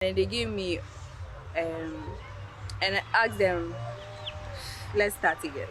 And they gave me and I asked them, let's start again.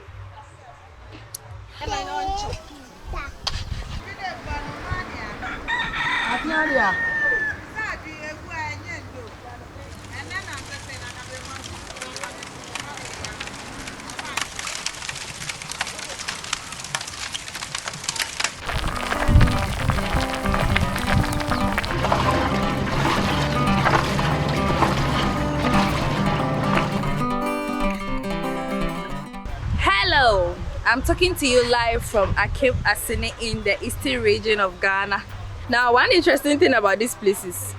Hello, I'm talking to you live from Akim Asene in the eastern region of Ghana. Now, one interesting thing about this place is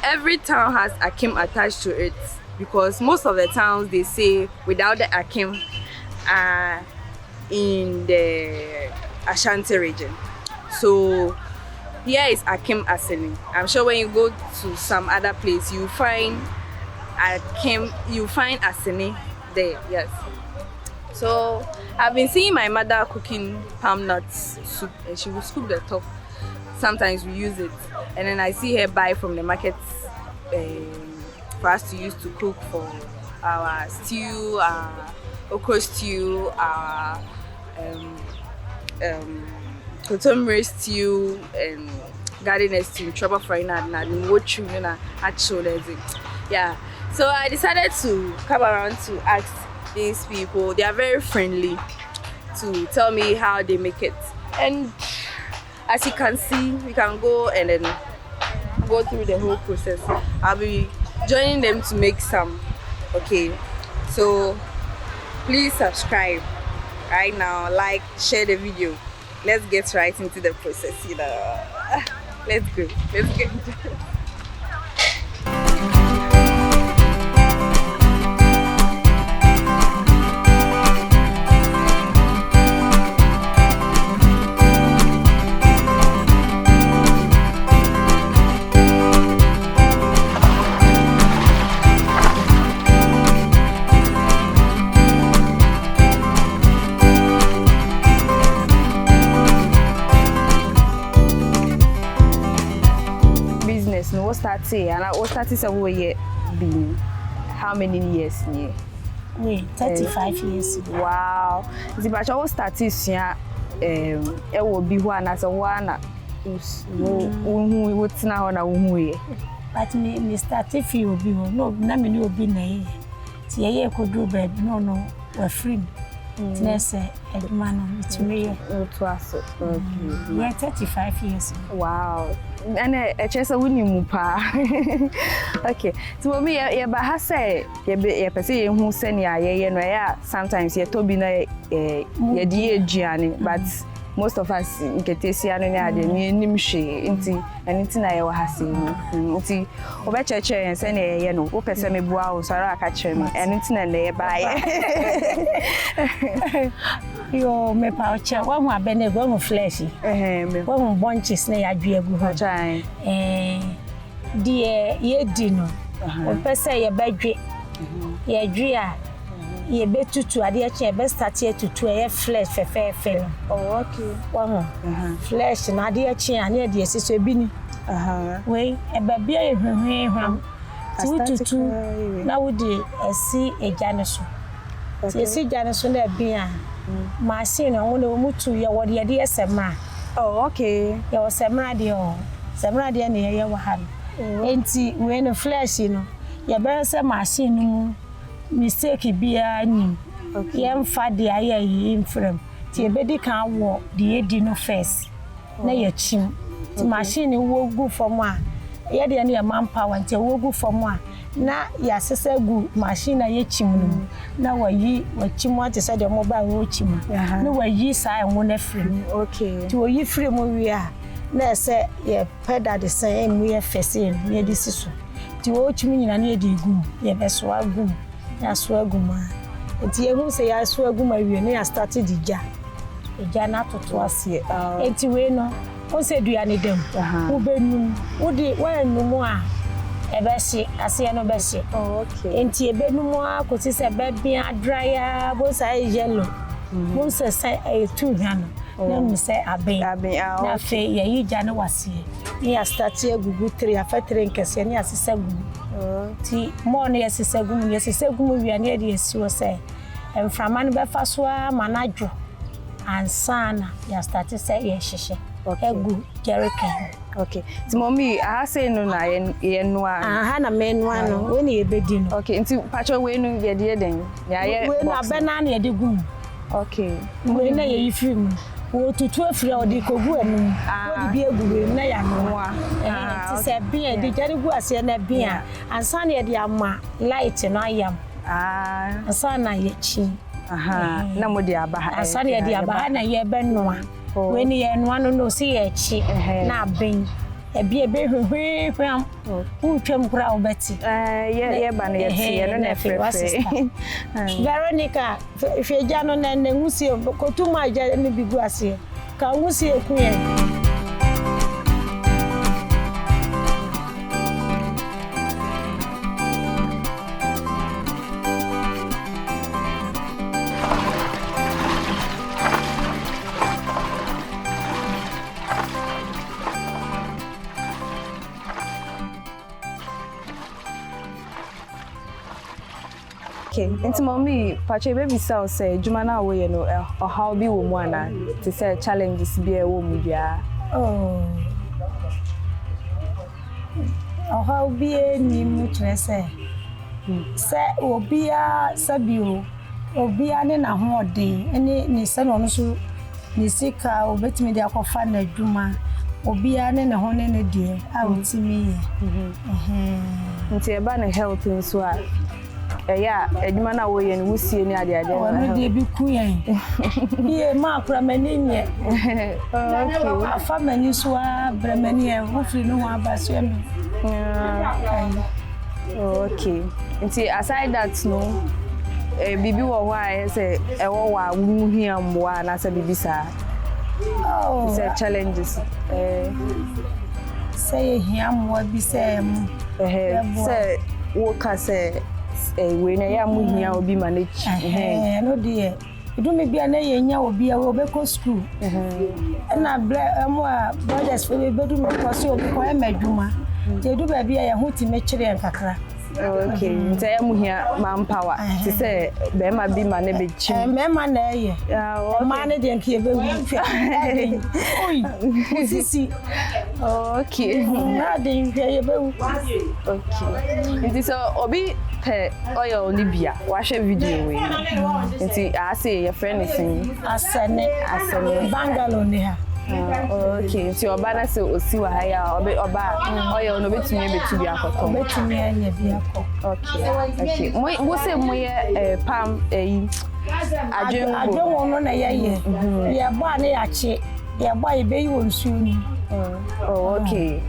every town has Akim attached to it, because most of the towns they say without the Akim are in the Ashanti region. So here is Akim Asene. I'm sure when you go to some other place, you find Akim, you find Asene there. Yes. So I've been seeing my mother cooking palm nuts soup, and she will scoop the top. Sometimes we use it, and then I see her buy from the market for us to use to cook for our stew, our okra stew, our kotomire stew, and garden stew, trouble frying and what you know, yeah. So I decided to come around to ask these people. They are very friendly to tell me how they make it, and as you can see, we can go and then go through the whole process. I'll be joining them to make some. Okay, so please subscribe right now, like, share the video. Let's get right into the process, let's go into it. No, what started and what started somewhere been how many years near? 35 years. Wow. The batch all started here it will be one as a one what's now on a way. But me started few be no me will be nay. See could do bread, no, we're free. Let's say man it's me. Yeah, 35 years. Wow. And a chess a winning mupa. Okay, so me, yeah, but I say, yeah, person who send ya, sometimes you told me, yeah, dear Gianni, but most of us get to see an nimshi into anything I ever has seen. Over church and send a you know, open semi bow, so I catch me, and it's not there by. You may pouch one more bene one fleshy, one bunches near a dear good time. Dear, ye dinner, or per se a bedry, ye dear. Ye bet to a dear chair best start here to a flesh for fair fellow. Oh, okay. One flesh and a dear chair near the sister Binny. Way a baby, two. Now would you see a janison? You see janison there beer. My sin, I want to move to your what the idea Sama. Oh, okay. Your Samadio, Samadia near your hand. Ain't see when a flesh, you know. Your better say my sin. Mistake be a new. Yam fat the eye in frame. Tia bedi can walk the edino face. Na your chin. The machine will go for more. Yet the near manpower until will go for more. Na ya sister good machine a ye chim. Now ye what chimwa to say the mobile watching. No way ye sign one frame. Okay. To ye frame we are. Na say ye pedal the same we are facing near this issue. To watch me and near the goo. Ye best swag goo. I swear, Guma. It's you who say I swear, Guma, you near started the jar. A jar not to us here. It's way no. Who said you need them? Who been would it wear no more? A bessie, I see no bessie. Oh, okay. And tea bed no more, because it's a baby, a dryer, both are yellow. Most say a 200. Let me say, I be out. Now, say, ye, Jana was here. Near started a good 3 or 4 drinkers, and yes, it's a good. Ti more no yesesegum wi na de esiwo say emframa no befa so manadwo ansana ya start say ye hihye egu jerrycan. Okay. Ti mommy, I say no na ye noa. Aha na me noa no, we na ye bedi no. Okay, nti pacho we no ye de den. Ya ye. We na bena na ye de gum. Okay. We na ye film. Wo tutu afira odi kogu anu. Wo di bi egu na ya noa. Ti say bia de jare gu ase na bia. Ansana ye de ama light no ayam. Ansana ye chi. Aha. Na mo de aba. Ansana ye de aba na ye be noa. When you no see a chi na ben e bia be hwehwehwam who twam kura obeti ye ba na ye no na frefre Veronica hweja no na nwusie kotuma ja ne bigu ase ka nwusie ku ye. Okay, nti mommy, pacho baby say say juma na wo ye no how bi wo mu ana to say challenges bi e wo mu bia. How bi ni mu kire say obia sabio obia ne na ho ode ene ni se no so ni sika obetimi de akofa na adwuma obia ne ho ne ne de a otimi ye. Nti e ba na health nso a yeah, edwuma na wo ye no wusie ni ade ade no de bi ku yen ye ma akra mani nye okay afa mani so a bremani e wo firi no aba so em. Okay, nti aside that no bibi wo ho a say e wo wa wo hia mboa na say bibi sa say challenges say hia mboa bi say say wo ka say we na ya mu hia obi manage no de do me bia na ye nya obi a wo be ko school na mo brothers we be do me ko so obi ko e madwuma je do ba bia ye ho ti me kire nkakra. Okay, nti ya mu hia manpower ti say be ma bi ma na be chi me ma na ye ma na de nkie be wu fia oi sisi okay na de nkie ye be wu. Okay, nti so obi pe oil ni bia wa hwe video we nti I say your friend is in Asene Bangalore ne ha. Okay, so oba na say osi wa ha ya oba oil no betumi betu bia akoto betumi anya bia akọ. Okay mo say mo ye pam adwenwo no na ye ye ba na ya che ye ba ye be yi wonsu ni. Okay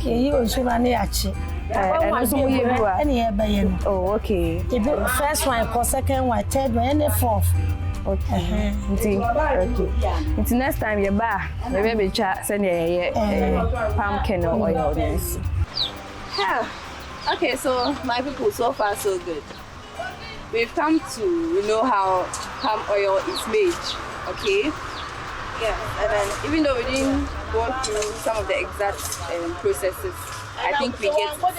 yi wonsu na ya che and so ye bi wa any e be ye no. Okay, the first one ko second one third one and the fourth. Okay. Nti next time you ba, maybe be cha send ye palm kernel oil this. Okay, so my people, so far so good. We've come to know how palm oil is made, okay? Yeah, and then even though we didn't go through some of the exact processes, I think we get it. So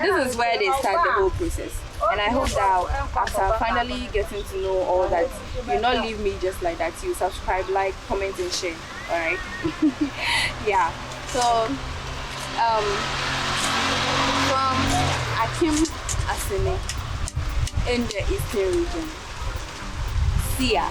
this is where they start the whole process. And I hope that after finally getting to know all that, you not leave me just like that. You subscribe, like, comment, and share. All right? Yeah. So from Akim Asene in the Eastern region. See ya.